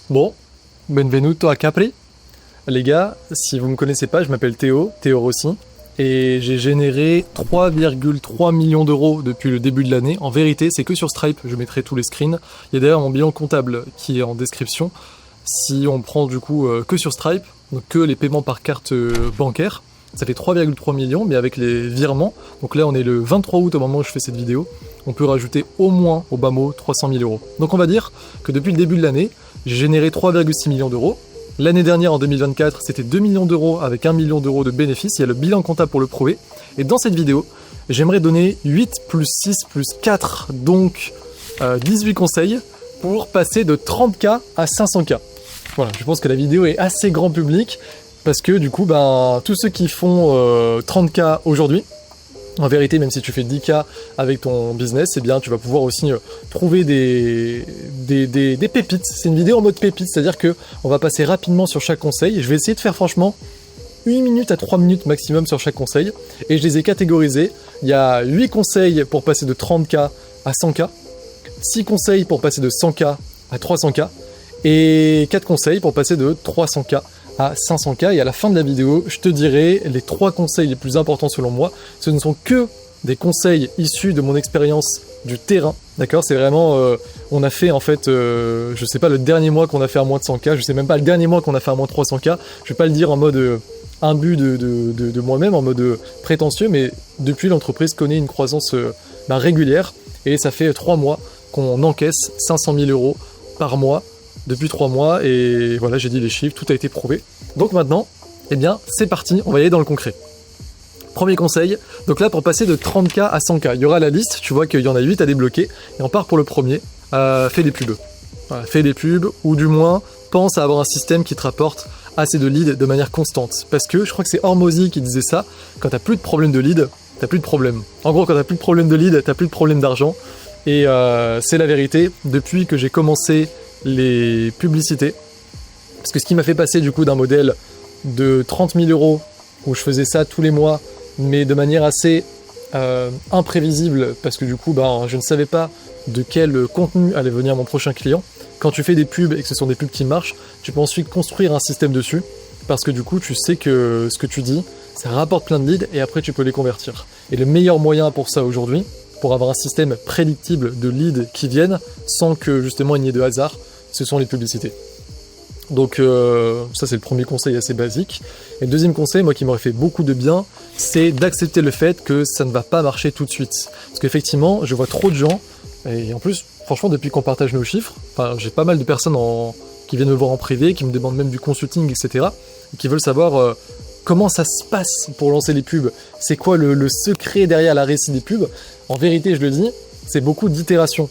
Bon, benvenuto a Capri. Les gars, si vous me connaissez pas, je m'appelle Théo Rossi, et j'ai généré 3,3 millions d'euros depuis le début de l'année. En vérité, c'est que sur Stripe, je mettrai tous les screens. Il y a d'ailleurs mon bilan comptable qui est en description. Si on prend du coup que sur Stripe, donc que les paiements par carte bancaire, ça fait 3,3 millions, mais avec les virements, donc là on est le 23 août au moment où je fais cette vidéo, on peut rajouter au moins, au bas mot, 300 000 euros. Donc on va dire que depuis le début de l'année, j'ai généré 3,6 millions d'euros. L'année dernière, en 2024, c'était 2 millions d'euros avec 1 million d'euros de bénéfices. Il y a le bilan comptable pour le prouver. Et dans cette vidéo, j'aimerais donner 8 plus 6 plus 4, donc 18 conseils pour passer de 30K à 500K. Voilà, je pense que la vidéo est assez grand public parce que du coup, tous ceux qui font 30K aujourd'hui, en vérité, même si tu fais 10K avec ton business, eh bien, tu vas pouvoir aussi trouver des pépites. C'est une vidéo en mode pépite, c'est-à-dire que on va passer rapidement sur chaque conseil. Je vais essayer de faire franchement 1 minute à 3 minutes maximum sur chaque conseil. Et je les ai catégorisés. Il y a 8 conseils pour passer de 30K à 100K, 6 conseils pour passer de 100K à 300K, et 4 conseils pour passer de 300K à 500K. Et à la fin de la vidéo, je te dirai les 3 conseils les plus importants selon moi. Ce ne sont que des conseils issus de mon expérience du terrain, d'accord? C'est vraiment, on a fait en fait, je sais pas le dernier mois qu'on a fait à moins de 100K, je sais même pas le dernier mois qu'on a fait à moins de 300K, je vais pas le dire en mode imbu de moi-même, en mode prétentieux, mais depuis l'entreprise connaît une croissance régulière, et ça fait 3 mois qu'on encaisse 500 000 euros par mois, depuis 3 mois, et voilà, j'ai dit les chiffres, tout a été prouvé. Donc maintenant, eh bien, c'est parti, on va y aller dans le concret. Premier conseil, donc là pour passer de 30K à 100K, il y aura la liste, tu vois qu'il y en a 8 à débloquer, et on part pour le premier, fais des pubs. Voilà, fais des pubs, ou du moins, pense à avoir un système qui te rapporte assez de leads de manière constante. Parce que je crois que c'est Hormozy qui disait ça, quand t'as plus de problème de lead, t'as plus de problème. En gros, quand t'as plus de problème de lead, t'as plus de problème d'argent, et c'est la vérité, depuis que j'ai commencé les publicités, parce que ce qui m'a fait passer du coup d'un modèle de 30 000 euros où je faisais ça tous les mois mais de manière assez imprévisible, parce que du coup je ne savais pas de quel contenu allait venir mon prochain client. Quand tu fais des pubs et que ce sont des pubs qui marchent, tu peux ensuite construire un système dessus, parce que du coup tu sais que ce que tu dis ça rapporte plein de leads et après tu peux les convertir. Et le meilleur moyen pour ça aujourd'hui, pour avoir un système prédictible de leads qui viennent sans que justement il n'y ait de hasard, ce sont les publicités. Donc ça c'est le premier conseil assez basique. Et le deuxième conseil, moi qui m'aurait fait beaucoup de bien, c'est d'accepter le fait que ça ne va pas marcher tout de suite. Parce qu'effectivement, je vois trop de gens, et en plus, franchement, depuis qu'on partage nos chiffres, j'ai pas mal de personnes qui viennent me voir en privé, qui me demandent même du consulting, etc. Et qui veulent savoir comment ça se passe pour lancer les pubs. C'est quoi le secret derrière la réussite des pubs? En vérité, je le dis, c'est beaucoup d'itérations.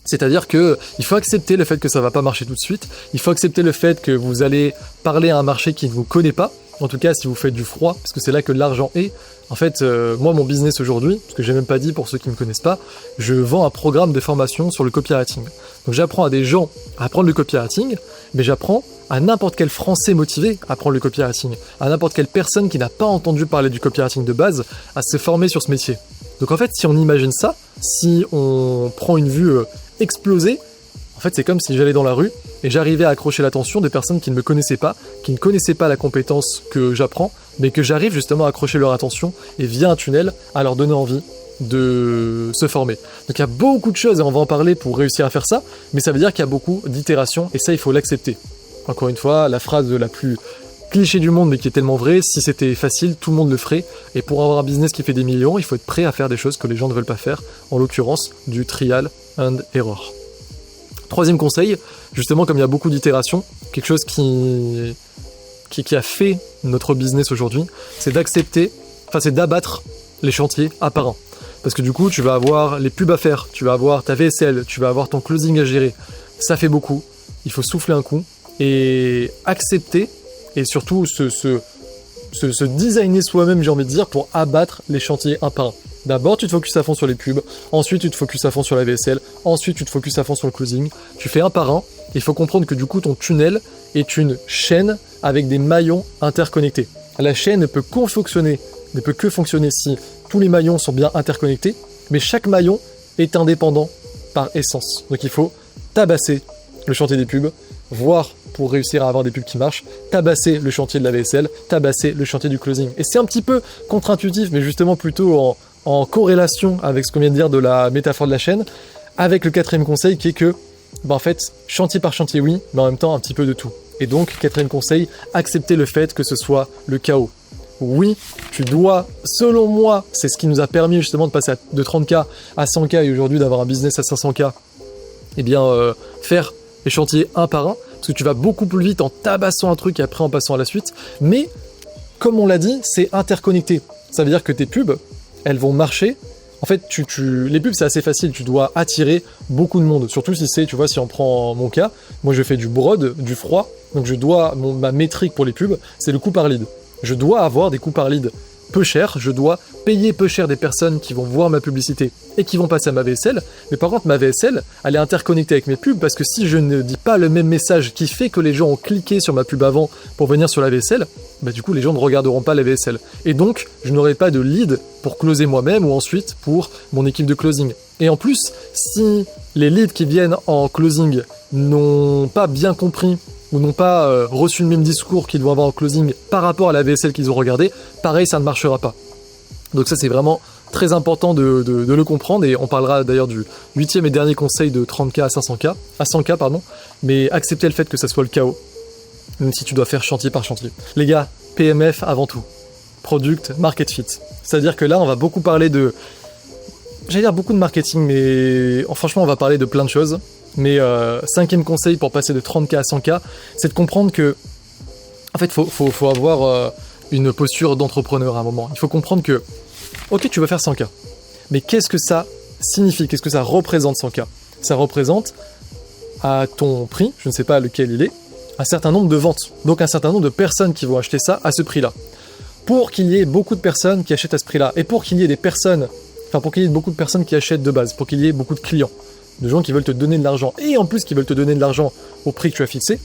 C'est-à-dire qu'il faut accepter le fait que ça va pas marcher tout de suite, il faut accepter le fait que vous allez parler à un marché qui ne vous connaît pas, en tout cas si vous faites du froid, parce que c'est là que l'argent est. En fait, moi mon business aujourd'hui, ce que j'ai même pas dit pour ceux qui ne me connaissent pas, je vends un programme de formation sur le copywriting. Donc j'apprends à des gens à apprendre le copywriting, mais j'apprends à n'importe quel Français motivé à apprendre le copywriting, à n'importe quelle personne qui n'a pas entendu parler du copywriting de base, à se former sur ce métier. Donc en fait, si on imagine ça, si on prend une vue explosée, en fait c'est comme si j'allais dans la rue et j'arrivais à accrocher l'attention de personnes qui ne me connaissaient pas, qui ne connaissaient pas la compétence que j'apprends, mais que j'arrive justement à accrocher leur attention et via un tunnel à leur donner envie de se former. Donc il y a beaucoup de choses et on va en parler pour réussir à faire ça, mais ça veut dire qu'il y a beaucoup d'itérations et ça il faut l'accepter. Encore une fois, la phrase la plus cliché du monde mais qui est tellement vraie, si c'était facile, tout le monde le ferait, et pour avoir un business qui fait des millions, il faut être prêt à faire des choses que les gens ne veulent pas faire, en l'occurrence du trial and error. Troisième conseil, justement comme il y a beaucoup d'itérations, quelque chose qui a fait notre business aujourd'hui, c'est d'abattre les chantiers un par un. Parce que du coup, tu vas avoir les pubs à faire, tu vas avoir ta VSL, tu vas avoir ton closing à gérer. Ça fait beaucoup, il faut souffler un coup et accepter, et surtout se designer soi-même, j'ai envie de dire, pour abattre les chantiers un par un. D'abord, tu te focuses à fond sur les pubs, ensuite tu te focuses à fond sur la VSL, ensuite tu te focuses à fond sur le closing. Tu fais un par un, et il faut comprendre que du coup, ton tunnel est une chaîne avec des maillons interconnectés. La chaîne ne peut que fonctionner si tous les maillons sont bien interconnectés, mais chaque maillon est indépendant par essence. Donc il faut tabasser le chantier des pubs, voire pour réussir à avoir des pubs qui marchent, tabasser le chantier de la vaisselle, tabasser le chantier du closing. Et c'est un petit peu contre-intuitif, mais justement plutôt en corrélation avec ce qu'on vient de dire de la métaphore de la chaîne, avec le quatrième conseil qui est que, en fait, chantier par chantier oui, mais en même temps un petit peu de tout. Et donc, quatrième conseil, accepter le fait que ce soit le chaos. Oui, tu dois, selon moi, c'est ce qui nous a permis justement de passer de 30K à 100K et aujourd'hui d'avoir un business à 500K, eh bien, faire les chantiers un par un, parce que tu vas beaucoup plus vite en tabassant un truc et après en passant à la suite. Mais, comme on l'a dit, c'est interconnecté. Ça veut dire que tes pubs, elles vont marcher. En fait, les pubs, c'est assez facile. Tu dois attirer beaucoup de monde. Surtout si c'est, tu vois, si on prend mon cas, moi je fais du broad, du froid. Donc ma métrique pour les pubs, c'est le coût par lead. Je dois avoir des coûts par lead peu chers, je dois payer peu cher des personnes qui vont voir ma publicité et qui vont passer à ma VSL, mais par contre ma VSL, elle est interconnectée avec mes pubs parce que si je ne dis pas le même message qui fait que les gens ont cliqué sur ma pub avant pour venir sur la VSL, bah du coup les gens ne regarderont pas la VSL. Et donc, je n'aurai pas de lead pour closer moi-même ou ensuite pour mon équipe de closing. Et en plus, si les leads qui viennent en closing n'ont pas bien compris ou n'ont pas reçu le même discours qu'ils vont avoir en closing par rapport à la VSL qu'ils ont regardé, pareil, ça ne marchera pas. Donc ça, c'est vraiment très important de le comprendre, et on parlera d'ailleurs du 8e et dernier conseil de 30K à 100K, pardon, mais accepter le fait que ça soit le chaos, même si tu dois faire chantier par chantier. Les gars, PMF avant tout. Product Market Fit. C'est-à-dire que là, on va beaucoup parler beaucoup de marketing, mais franchement, on va parler de plein de choses. Mais 5e conseil pour passer de 30K à 100K, c'est de comprendre que, en fait, faut avoir une posture d'entrepreneur à un moment. Il faut comprendre que, ok, tu vas faire 100K, mais qu'est-ce que ça signifie? Qu'est-ce que ça représente 100K? Ça représente, à ton prix, je ne sais pas lequel il est, un certain nombre de ventes. Donc un certain nombre de personnes qui vont acheter ça à ce prix-là. Pour qu'il y ait beaucoup de personnes qui achètent à ce prix-là, et pour qu'il y ait pour qu'il y ait beaucoup de personnes qui achètent de base, pour qu'il y ait beaucoup de clients, de gens qui veulent te donner de l'argent, et en plus qui veulent te donner de l'argent au prix que tu as fixé,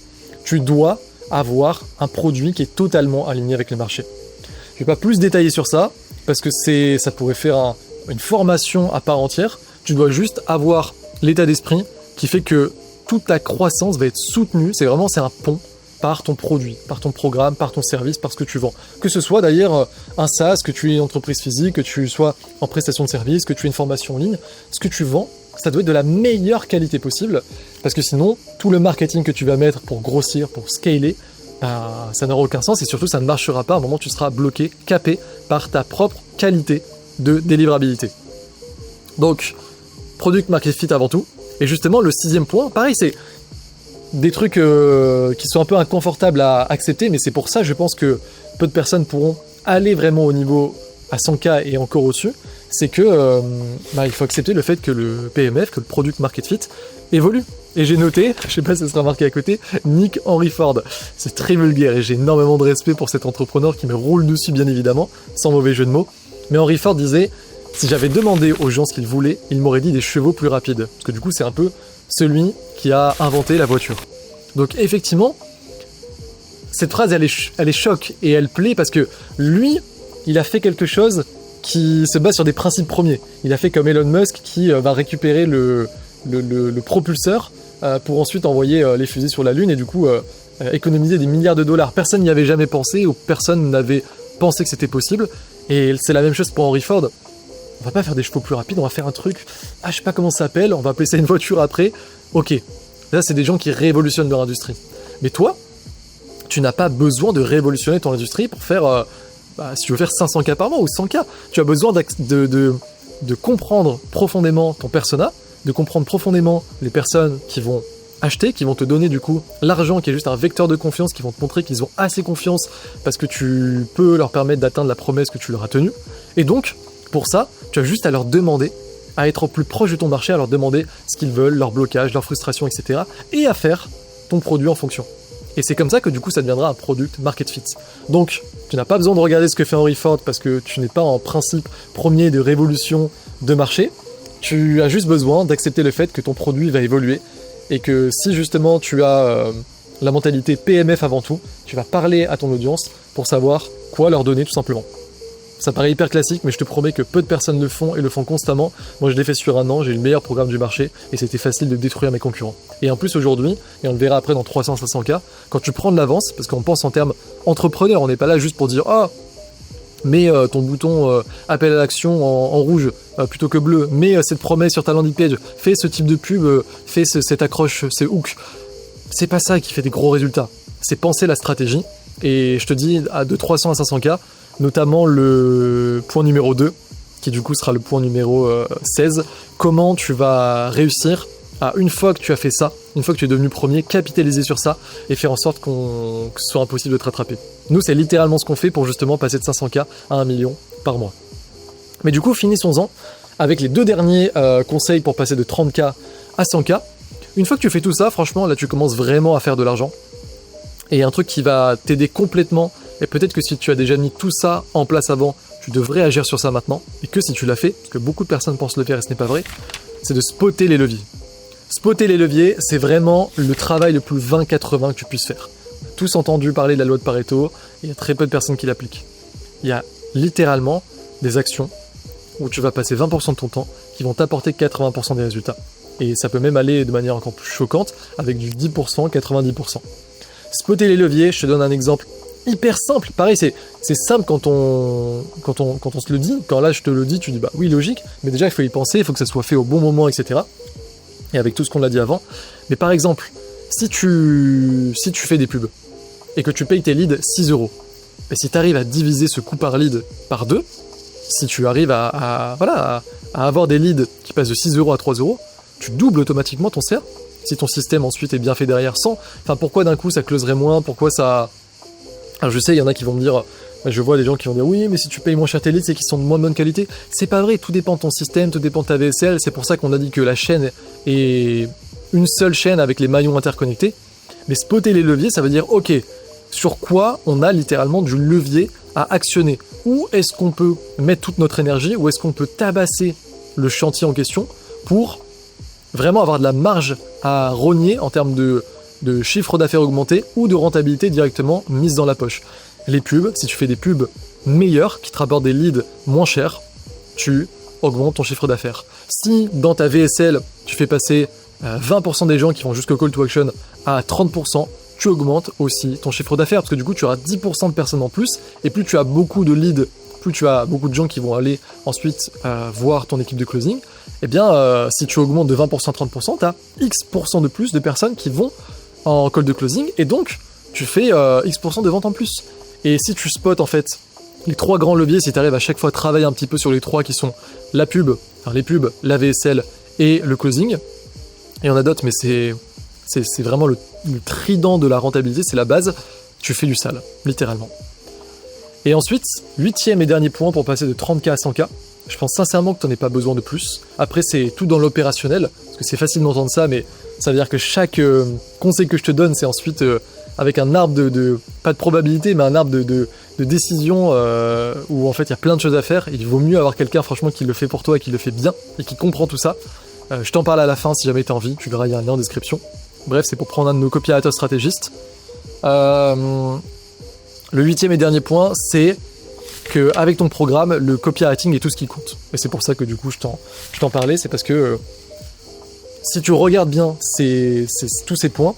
tu dois avoir un produit qui est totalement aligné avec le marché. Je ne vais pas plus détailler sur ça, parce que ça pourrait faire une formation à part entière. Tu dois juste avoir l'état d'esprit qui fait que toute ta croissance va être soutenue. C'est un pont par ton produit, par ton programme, par ton service, par ce que tu vends. Que ce soit d'ailleurs un SaaS, que tu aies une entreprise physique, que tu sois en prestation de service, que tu aies une formation en ligne, ce que tu vends, ça doit être de la meilleure qualité possible, parce que sinon, tout le marketing que tu vas mettre pour grossir, pour scaler, ça n'aura aucun sens, et surtout ça ne marchera pas. À un moment, tu seras bloqué, capé par ta propre qualité de délivrabilité. Donc, Product Market Fit avant tout. Et justement, le 6e point, pareil, c'est des trucs qui sont un peu inconfortables à accepter, mais c'est pour ça, je pense que peu de personnes pourront aller vraiment au niveau à 100K et encore au-dessus. C'est que il faut accepter le fait que le PMF, que le Product Market Fit, évolue. Et j'ai noté, je sais pas si ça sera marqué à côté, Nick Henry Ford. C'est très vulgaire et j'ai énormément de respect pour cet entrepreneur qui me roule dessus, bien évidemment, sans mauvais jeu de mots. Mais Henry Ford disait, si j'avais demandé aux gens ce qu'ils voulaient, ils m'auraient dit des chevaux plus rapides. Parce que du coup, c'est un peu celui qui a inventé la voiture. Donc effectivement, cette phrase, elle est choc et elle plaît parce que lui, il a fait quelque chose qui se base sur des principes premiers. Il a fait comme Elon Musk qui va récupérer le propulseur pour ensuite envoyer les fusées sur la Lune et du coup économiser des milliards de dollars. Personne n'y avait jamais pensé ou personne n'avait pensé que c'était possible. Et c'est la même chose pour Henry Ford. On va pas faire des chevaux plus rapides, on va faire un truc, je sais pas comment ça s'appelle, on va appeler ça une voiture après. Ok, là c'est des gens qui révolutionnent leur industrie. Mais toi, tu n'as pas besoin de révolutionner ton industrie pour faire, si tu veux faire 500K par mois ou 100K, tu as besoin de comprendre profondément ton persona, de comprendre profondément les personnes qui vont acheter, qui vont te donner du coup l'argent qui est juste un vecteur de confiance, qui vont te montrer qu'ils ont assez confiance parce que tu peux leur permettre d'atteindre la promesse que tu leur as tenue. Et donc, pour ça, tu as juste à leur demander, à être au plus proche de ton marché, à leur demander ce qu'ils veulent, leurs blocages, leurs frustrations, etc. et à faire ton produit en fonction. Et c'est comme ça que du coup ça deviendra un product market fit. Donc, tu n'as pas besoin de regarder ce que fait Henry Ford parce que tu n'es pas en principe premier de révolution de marché. Tu as juste besoin d'accepter le fait que ton produit va évoluer et que si justement tu as la mentalité PMF avant tout, tu vas parler à ton audience pour savoir quoi leur donner tout simplement. Ça paraît hyper classique, mais je te promets que peu de personnes le font et le font constamment. Moi, je l'ai fait sur un an, j'ai eu le meilleur programme du marché et c'était facile de détruire mes concurrents. Et en plus, aujourd'hui, et on le verra après dans 300-500K, quand tu prends de l'avance, parce qu'on pense en termes entrepreneurs, on n'est pas là juste pour dire « Ah, mets ton bouton appel à l'action en rouge plutôt que bleu, mets cette promesse sur ta landing page, fais ce type de pub, fais cette accroche, ce hook. » C'est pas ça qui fait des gros résultats. C'est penser la stratégie. Et je te dis, de 300 à 500K, notamment le point numéro 2, qui du coup sera le point numéro 16, comment tu vas réussir à, une fois que tu as fait ça, une fois que tu es devenu premier, capitaliser sur ça et faire en sorte que ce soit impossible de te rattraper. Nous, c'est littéralement ce qu'on fait pour justement passer de 500K à 1 million par mois. Mais du coup, finissons-en avec les 2 derniers conseils pour passer de 30K à 100K. Une fois que tu fais tout ça, franchement, là tu commences vraiment à faire de l'argent. Et un truc qui va t'aider complètement, et peut-être que si tu as déjà mis tout ça en place avant, tu devrais agir sur ça maintenant, et que si tu l'as fait, parce que beaucoup de personnes pensent le faire et ce n'est pas vrai, c'est de spotter les leviers. Spotter les leviers, c'est vraiment le travail le plus 20-80 que tu puisses faire. On a tous entendu parler de la loi de Pareto, et il y a très peu de personnes qui l'appliquent. Il y a littéralement des actions où tu vas passer 20% de ton temps qui vont t'apporter 80% des résultats. Et ça peut même aller de manière encore plus choquante avec du 10%, 90%. Spotter les leviers, je te donne un exemple hyper simple. Pareil, c'est simple quand on se le dit. Quand là je te le dis, tu dis bah oui, logique, mais déjà il faut y penser, il faut que ça soit fait au bon moment, etc. Et avec tout ce qu'on a dit avant. Mais par exemple, si tu fais des pubs et que tu payes tes leads 6 €, et si tu arrives à diviser ce coût par lead par 2, si tu arrives à avoir des leads qui passent de 6 € à 3 €, tu doubles automatiquement ton CA. Si ton système ensuite est bien fait derrière sans, enfin pourquoi d'un coup ça closerait moins, pourquoi ça... Alors je sais, il y en a qui vont me dire, je vois des gens qui vont dire oui mais si tu payes moins cher tes leads c'est qu'ils sont de moins bonne qualité. C'est pas vrai, tout dépend de ton système, tout dépend de ta VSL, c'est pour ça qu'on a dit que la chaîne est une seule chaîne avec les maillons interconnectés. Mais spotter les leviers, ça veut dire ok, sur quoi on a littéralement du levier à actionner. Où est-ce qu'on peut mettre toute notre énergie, où est-ce qu'on peut tabasser le chantier en question pour vraiment avoir de la marge à rogner en termes de chiffre d'affaires augmenté ou de rentabilité directement mise dans la poche. Les pubs, si tu fais des pubs meilleures qui te rapportent des leads moins chers, tu augmentes ton chiffre d'affaires. Si dans ta VSL, tu fais passer 20% des gens qui vont jusqu'au call to action à 30%, tu augmentes aussi ton chiffre d'affaires parce que du coup tu auras 10% de personnes en plus et plus tu as beaucoup de leads, plus tu as beaucoup de gens qui vont aller ensuite voir ton équipe de closing, eh bien, si tu augmentes de 20% à 30%, tu as X% de plus de personnes qui vont en call de closing, et donc, tu fais X% de vente en plus. Et si tu spots, en fait, les 3 grands leviers, si tu arrives à chaque fois à travailler un petit peu sur les 3 qui sont la pub, enfin les pubs, la VSL et le closing, il y en a d'autres, mais c'est vraiment le trident de la rentabilité, c'est la base, tu fais du sale, littéralement. Et ensuite, 8e et dernier point pour passer de 30K à 100K, je pense sincèrement que tu n'en aies pas besoin de plus. Après, c'est tout dans l'opérationnel, parce que c'est facile d'entendre ça, mais ça veut dire que chaque conseil que je te donne, c'est ensuite avec un arbre pas de probabilité, mais un arbre de décision où en fait il y a plein de choses à faire. Il vaut mieux avoir quelqu'un franchement qui le fait pour toi et qui le fait bien et qui comprend tout ça. Je t'en parle à la fin si jamais tu as envie, tu verras, il y a un lien en description. Bref, c'est pour prendre un de nos copywriters stratégistes. Le 8e et dernier point, c'est qu'avec ton programme, le copywriting est tout ce qui compte. Et c'est pour ça que du coup je t'en parlais, c'est parce que si tu regardes bien tous ces points,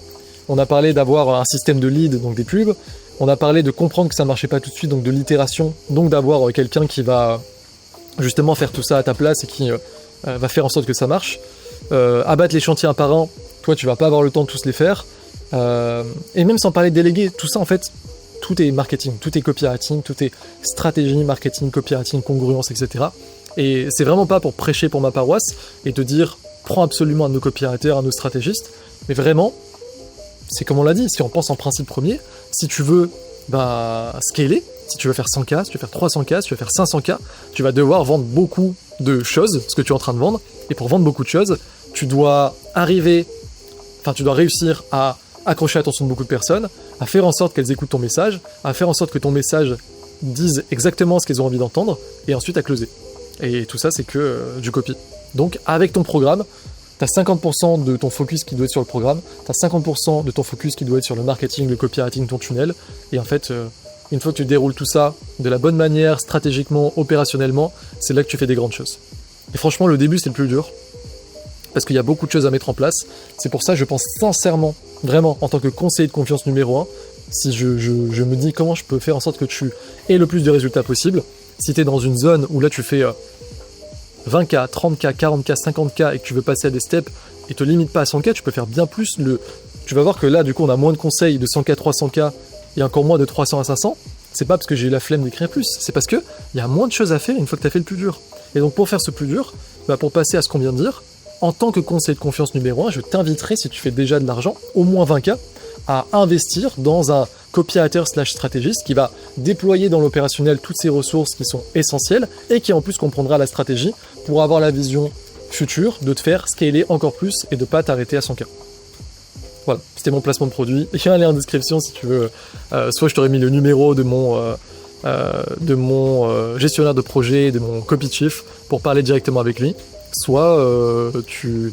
on a parlé d'avoir un système de lead, donc des pubs, on a parlé de comprendre que ça ne marchait pas tout de suite, donc de l'itération, donc d'avoir quelqu'un qui va justement faire tout ça à ta place et qui va faire en sorte que ça marche, abattre les chantiers un par un, toi tu vas pas avoir le temps de tous les faire, et même sans parler de déléguer, tout ça en fait, tout est marketing, tout est copywriting, tout est stratégie, marketing, copywriting, congruence, etc. Et c'est vraiment pas pour prêcher pour ma paroisse et te dire prends absolument un de nos copywriters, un de nos stratégistes, mais vraiment, c'est comme on l'a dit, si on pense en principe premier, si tu veux scaler, si tu veux faire 100K, si tu veux faire 300K, si tu veux faire 500K, tu vas devoir vendre beaucoup de choses, ce que tu es en train de vendre, et pour vendre beaucoup de choses, tu dois réussir à accrocher l'attention de beaucoup de personnes, à faire en sorte qu'elles écoutent ton message, à faire en sorte que ton message dise exactement ce qu'elles ont envie d'entendre, et ensuite à closer. Et tout ça, c'est que du copy. Donc, avec ton programme, tu as 50% de ton focus qui doit être sur le programme, tu as 50% de ton focus qui doit être sur le marketing, le copywriting, ton tunnel, et en fait, Une fois que tu déroules tout ça de la bonne manière, stratégiquement, opérationnellement, c'est là que tu fais des grandes choses. Et franchement, le début, c'est le plus dur. Parce qu'il y a beaucoup de choses à mettre en place. C'est pour ça que je pense sincèrement, vraiment, en tant que conseiller de confiance numéro 1, si je me dis comment je peux faire en sorte que tu aies le plus de résultats possible, si tu es dans une zone où là tu fais 20K, 30K, 40K, 50K et que tu veux passer à des steps et te limite pas à 100K, tu peux faire bien plus. Tu vas voir que là, du coup, on a moins de conseils de 100K, 300K et encore moins de 300 à 500. C'est pas parce que j'ai eu la flemme d'écrire plus, c'est parce qu'il y a moins de choses à faire une fois que tu as fait le plus dur. Et donc pour faire ce plus dur, pour passer à ce qu'on vient de dire, en tant que conseiller de confiance numéro 1, je t'inviterai, si tu fais déjà de l'argent, au moins 20K, à investir dans un copywriter/stratégiste qui va déployer dans l'opérationnel toutes ces ressources qui sont essentielles et qui en plus comprendra la stratégie pour avoir la vision future de te faire scaler encore plus et de pas t'arrêter à 100K. Voilà, c'était mon placement de produit. Il y a un lien en description si tu veux. Soit je t'aurais mis le numéro de mon gestionnaire de projet, de mon copy chief pour parler directement avec lui. Soit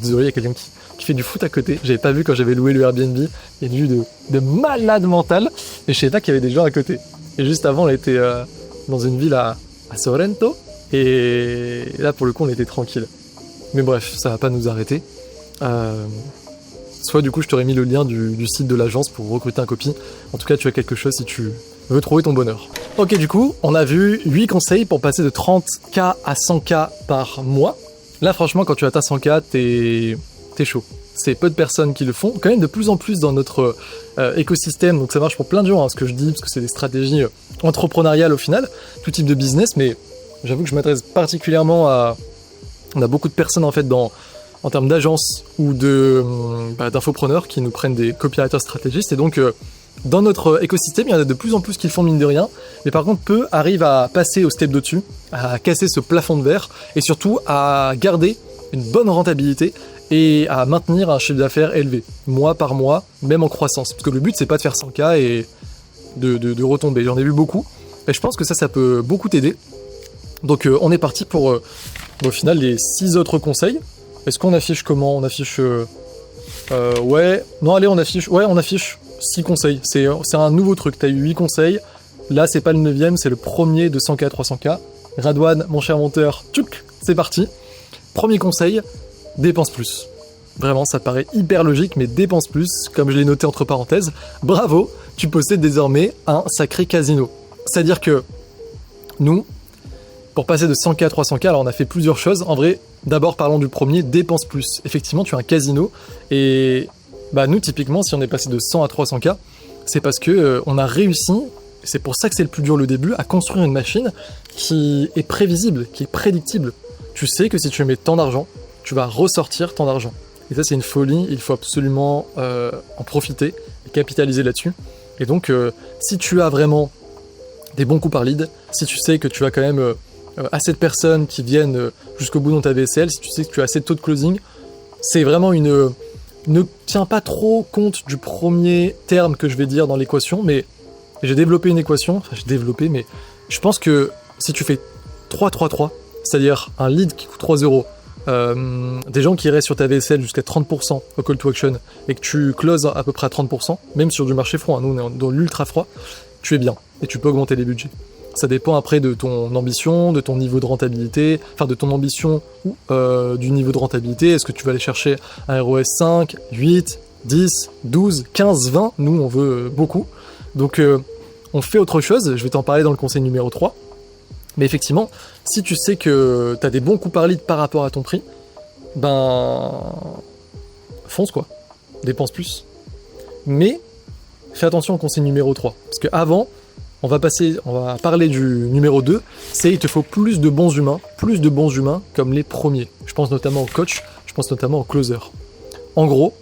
désolé, il y a quelqu'un qui fait du foot à côté. J'avais pas vu quand j'avais loué le Airbnb. Il y a une vue de malade mental. Et je savais pas qu'il y avait des gens à côté. Et juste avant, on était dans une ville à Sorrento. Et là, pour le coup, on était tranquille. Mais bref, ça va pas nous arrêter. Soit du coup, je t'aurais mis le lien du site de l'agence pour recruter un copy. En tout cas, tu as quelque chose si tu veux trouver ton bonheur. Ok, du coup, on a vu 8 conseils pour passer de 30K à 100K par mois. Là, franchement, quand tu atteins 100K, t'es chaud. C'est peu de personnes qui le font. Quand même de plus en plus dans notre écosystème. Donc ça marche pour plein de gens, ce que je dis, parce que c'est des stratégies entrepreneuriales au final. Tout type de business, mais j'avoue que je m'adresse particulièrement à... On a beaucoup de personnes en fait en termes d'agence ou d'infopreneurs qui nous prennent des copywriters stratégistes. Et donc, dans notre écosystème, il y en a de plus en plus qui le font mine de rien. Mais par contre, peu arrivent à passer au step de-dessus, à casser ce plafond de verre et surtout à garder une bonne rentabilité et à maintenir un chiffre d'affaires élevé, mois par mois, même en croissance. Parce que le but, c'est pas de faire 100K et de retomber. J'en ai vu beaucoup. Et je pense que ça peut beaucoup t'aider. Donc, on est parti pour, au final, les 6 autres conseils. Est-ce qu'on affiche comment? On affiche... ouais... Non, allez, on affiche 6 conseils. C'est un nouveau truc. T'as eu 8 conseils. Là, c'est pas le 9e, c'est le premier de 100K à 300K. Radouane, mon cher monteur, tchouk, c'est parti. Premier conseil, dépense plus. Vraiment, ça paraît hyper logique, mais dépense plus, comme je l'ai noté entre parenthèses. Bravo, tu possèdes désormais un sacré casino. C'est-à-dire que nous, pour passer de 100K à 300K, alors on a fait plusieurs choses. En vrai, d'abord parlons du premier, dépense plus. Effectivement, tu as un casino et nous typiquement, si on est passé de 100 à 300K, c'est parce que on a réussi, et c'est pour ça que c'est le plus dur le début, à construire une machine qui est prévisible, qui est prédictible. Tu sais que si tu mets tant d'argent, tu vas ressortir tant d'argent. Et ça, c'est une folie, il faut absolument en profiter et capitaliser là-dessus. Et donc, si tu as vraiment des bons coups par lead, si tu sais que tu as quand même assez de personnes qui viennent jusqu'au bout dans ta VSL, si tu sais que tu as assez de taux de closing, c'est vraiment ne tiens pas trop compte du premier terme que je vais dire dans l'équation, mais j'ai développé une équation, mais je pense que si tu fais 3-3-3, c'est-à-dire un lead qui coûte 3 euros, des gens qui restent sur ta VSL jusqu'à 30% au call to action, et que tu closes à peu près à 30%, même sur du marché froid, nous on est dans l'ultra froid, tu es bien, et tu peux augmenter les budgets. Ça dépend après de ton ambition, de ton niveau de rentabilité, enfin de ton ambition ou du niveau de rentabilité. Est-ce que tu vas aller chercher un ROS 5, 8, 10, 12, 15, 20? Nous, on veut beaucoup. Donc, on fait autre chose. Je vais t'en parler dans le conseil numéro 3. Mais effectivement, si tu sais que tu as des bons coups par lead par rapport à ton prix, fonce quoi. Dépense plus. Mais, fais attention au conseil numéro 3. Parce qu'avant, on va parler du numéro 2, c'est il te faut plus de bons humains comme les premiers. Je pense notamment au coach, je pense notamment au closer. En gros,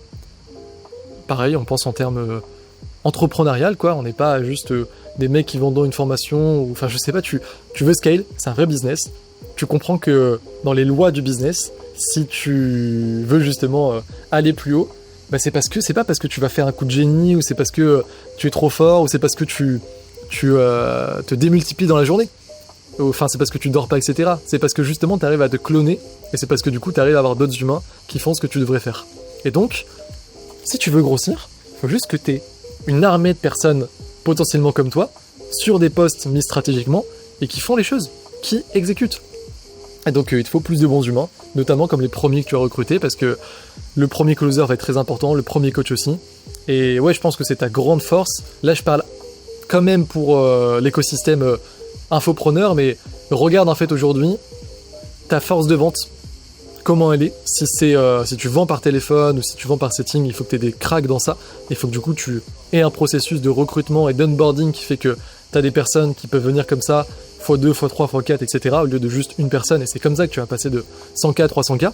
pareil, on pense en termes entrepreneurial, quoi. On n'est pas juste des mecs qui vendent une formation, enfin je sais pas, tu veux scale, c'est un vrai business. Tu comprends que dans les lois du business, si tu veux justement aller plus haut, c'est pas parce que tu vas faire un coup de génie, ou c'est parce que tu es trop fort, ou c'est parce que tu te démultiplies dans la journée. Enfin, c'est parce que tu dors pas, etc. C'est parce que justement, tu arrives à te cloner, et c'est parce que du coup, tu arrives à avoir d'autres humains qui font ce que tu devrais faire. Et donc, si tu veux grossir, il faut juste que tu aies une armée de personnes potentiellement comme toi sur des postes mis stratégiquement et qui font les choses, qui exécutent. Et donc il te faut plus de bons humains, notamment comme les premiers que tu as recrutés, parce que le premier closer va être très important, le premier coach aussi. Et ouais, je pense que c'est ta grande force. Là, je parle quand même pour l'écosystème infopreneur, mais regarde en fait aujourd'hui ta force de vente, comment elle est. Si tu vends par téléphone ou si tu vends par setting, il faut que tu aies des cracks dans ça. Il faut que du coup tu aies un processus de recrutement et d'onboarding qui fait que tu as des personnes qui peuvent venir comme ça, x2, x3, x4, etc. au lieu de juste une personne. Et c'est comme ça que tu vas passer de 100K à 300K.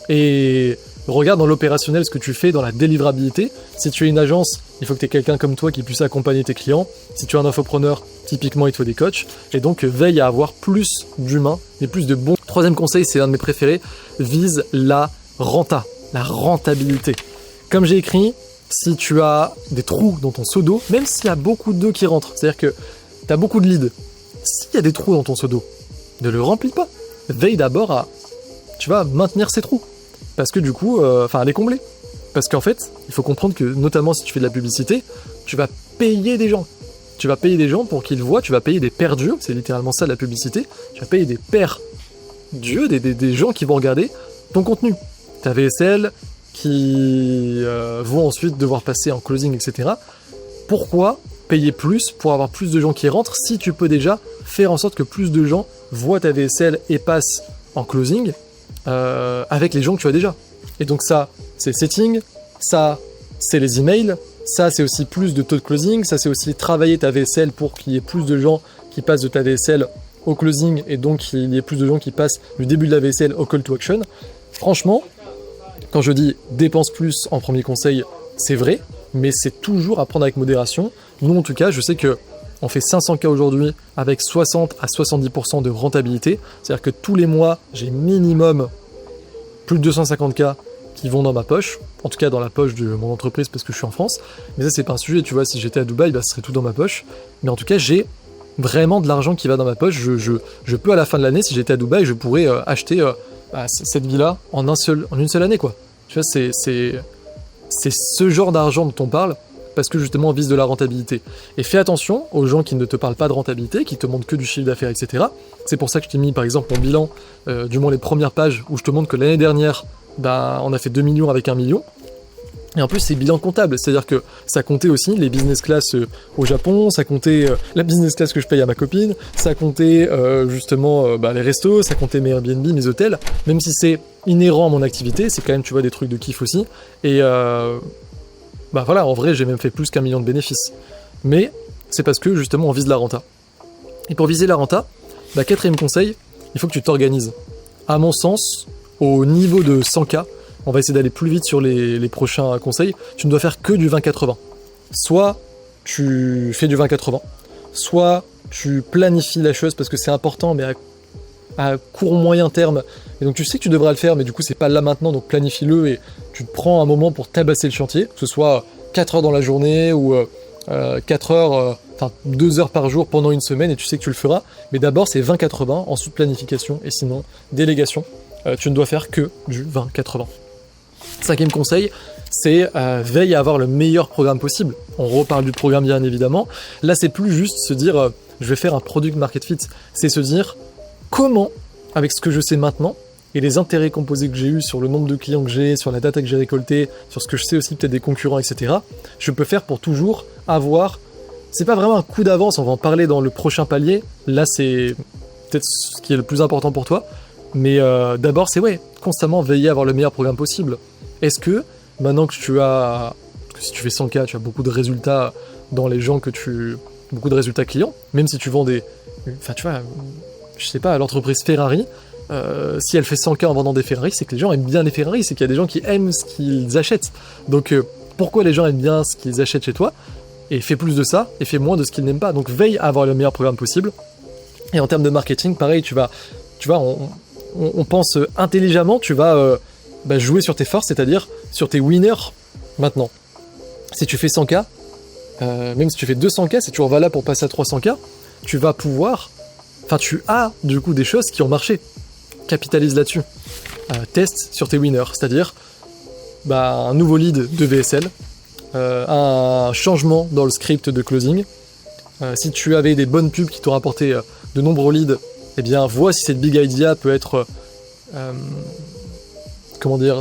Et regarde dans l'opérationnel ce que tu fais, dans la délivrabilité. Si tu es une agence, il faut que tu aies quelqu'un comme toi qui puisse accompagner tes clients. Si tu es un infopreneur, typiquement il te faut des coachs. Et donc veille à avoir plus d'humains et plus de bons. Troisième conseil, c'est un de mes préférés, vise la rentabilité. Comme j'ai écrit, si tu as des trous dans ton seau d'eau, même s'il y a beaucoup d'eau qui rentre, c'est-à-dire que tu as beaucoup de leads, s'il y a des trous dans ton seau d'eau, ne le remplis pas. Veille d'abord à, maintenir ces trous. Parce que du coup, à les combler. Parce qu'en fait, il faut comprendre que, notamment si tu fais de la publicité, tu vas payer des gens. Tu vas payer des gens pour qu'ils voient, tu vas payer des pères dieux, c'est littéralement ça la publicité. Tu vas payer des pères dieux, des gens qui vont regarder ton contenu. Ta VSL, qui vont ensuite devoir passer en closing, etc. Pourquoi payer plus pour avoir plus de gens qui rentrent si tu peux déjà faire en sorte que plus de gens voient ta VSL et passent en closing avec les gens que tu as déjà. Et donc ça, c'est le setting, ça, c'est les emails, ça, c'est aussi plus de taux de closing, ça, c'est aussi travailler ta VSL pour qu'il y ait plus de gens qui passent de ta VSL au closing et donc qu'il y ait plus de gens qui passent du début de la VSL au call to action. Franchement, quand je dis dépense plus en premier conseil, c'est vrai, mais c'est toujours à prendre avec modération. Nous, en tout cas, je sais que on fait 500K aujourd'hui avec 60 à 70% de rentabilité. C'est-à-dire que tous les mois, j'ai minimum plus de 250K qui vont dans ma poche. En tout cas, dans la poche de mon entreprise parce que je suis en France. Mais ça, c'est pas un sujet. Tu vois, si j'étais à Dubaï, ce serait tout dans ma poche. Mais en tout cas, j'ai vraiment de l'argent qui va dans ma poche. Je peux, à la fin de l'année, si j'étais à Dubaï, je pourrais acheter cette villa en une seule année, quoi. Tu vois, c'est ce genre d'argent dont on parle. Parce que justement on vise de la rentabilité. Et fais attention aux gens qui ne te parlent pas de rentabilité, qui te montrent que du chiffre d'affaires, etc. C'est pour ça que je t'ai mis par exemple mon bilan, du moins les premières pages, où je te montre que l'année dernière, on a fait 2 millions avec 1 million. Et en plus c'est bilan comptable, c'est-à-dire que ça comptait aussi les business class au Japon, ça comptait la business class que je paye à ma copine, ça comptait les restos, ça comptait mes Airbnb, mes hôtels, même si c'est inhérent à mon activité, c'est quand même, tu vois, des trucs de kiff aussi. Et en vrai, j'ai même fait plus qu'1 million de bénéfices. Mais c'est parce que, justement, on vise la renta. Et pour viser la renta, quatrième conseil, il faut que tu t'organises. À mon sens, au niveau de 100K, on va essayer d'aller plus vite sur les prochains conseils, tu ne dois faire que du 20-80. Soit tu fais du 20-80, soit tu planifies la chose parce que c'est important, mais à court moyen terme. Et donc tu sais que tu devras le faire, mais du coup c'est pas là maintenant, donc planifie-le et tu te prends un moment pour tabasser le chantier, que ce soit 4 heures dans la journée ou 4 heures, 2 heures par jour pendant une semaine, et tu sais que tu le feras. Mais d'abord c'est 20-80, ensuite planification, et sinon délégation. Tu ne dois faire que du 20-80. Cinquième conseil, c'est veille à avoir le meilleur programme possible. On reparle du programme bien évidemment. Là c'est plus juste se dire je vais faire un product market fit, c'est se dire comment, avec ce que je sais maintenant, et les intérêts composés que j'ai eus sur le nombre de clients que j'ai, sur la data que j'ai récoltée, sur ce que je sais aussi peut-être des concurrents, etc., je peux faire pour toujours avoir... C'est pas vraiment un coup d'avance, on va en parler dans le prochain palier, là c'est peut-être ce qui est le plus important pour toi, mais d'abord c'est constamment veiller à avoir le meilleur programme possible. Est-ce que, maintenant que tu as... Si tu fais 100K, tu as beaucoup de résultats dans les gens que tu... Beaucoup de résultats clients, même si tu vends des... je sais pas, l'entreprise Ferrari, si elle fait 100K en vendant des Ferrari, c'est que les gens aiment bien les Ferrari, c'est qu'il y a des gens qui aiment ce qu'ils achètent. Donc pourquoi les gens aiment bien ce qu'ils achètent chez toi? Et fais plus de ça, et fais moins de ce qu'ils n'aiment pas. Donc veille à avoir le meilleur programme possible. Et en termes de marketing, pareil, on pense intelligemment, tu vas jouer sur tes forces, c'est-à-dire sur tes winners maintenant. Si tu fais 100K, même si tu fais 200K, c'est toujours valable pour passer à 300K, tu vas pouvoir... tu as du coup des choses qui ont marché. Capitalise là-dessus. Teste sur tes winners, c'est-à-dire un nouveau lead de VSL, un changement dans le script de closing, Si tu avais des bonnes pubs qui t'ont rapporté de nombreux leads, eh bien vois si cette big idea peut être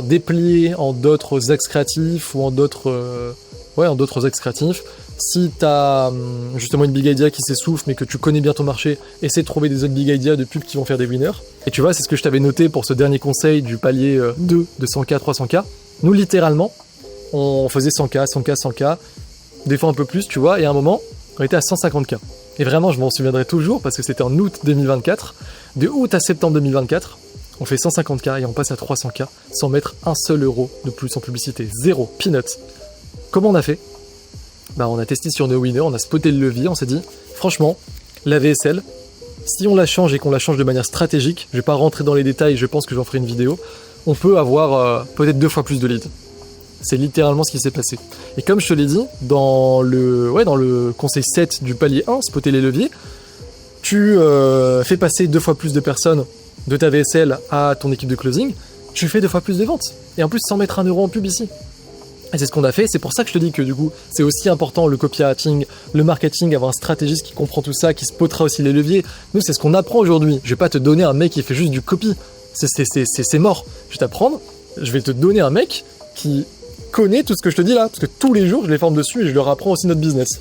dépliée en d'autres axes créatifs ou en d'autres axes créatifs. Si tu as justement une big idea qui s'essouffle mais que tu connais bien ton marché, essaie de trouver des autres big ideas de pubs qui vont faire des winners. Et tu vois, c'est ce que je t'avais noté pour ce dernier conseil du palier 2 de 100K, 300K. Nous, littéralement, on faisait 100K, 100K, 100K, des fois un peu plus, tu vois, et à un moment, on était à 150K. Et vraiment, je m'en souviendrai toujours parce que c'était en août 2024. De août à septembre 2024, on fait 150K et on passe à 300K sans mettre un seul euro de plus en publicité. Zéro, peanuts. Comment on a fait ? On a testé sur NoWinner, on a spoté le levier, on s'est dit, franchement, la VSL, si on la change et qu'on la change de manière stratégique, je vais pas rentrer dans les détails, je pense que j'en ferai une vidéo, on peut avoir peut-être 2 fois plus de leads. C'est littéralement ce qui s'est passé. Et comme je te l'ai dit, dans le conseil 7 du palier 1, spotter les leviers, tu fais passer 2 fois plus de personnes de ta VSL à ton équipe de closing, tu fais 2 fois plus de ventes. Et en plus, sans mettre 1 euro en pub ici. Et c'est ce qu'on a fait, c'est pour ça que je te dis que du coup, c'est aussi important le copywriting, le marketing, avoir un stratégiste qui comprend tout ça, qui spottera aussi les leviers. Nous, c'est ce qu'on apprend aujourd'hui. Je vais pas te donner un mec qui fait juste du copy. C'est mort. Je vais t'apprendre, je vais te donner un mec qui connaît tout ce que je te dis là, parce que tous les jours, je les forme dessus et je leur apprends aussi notre business.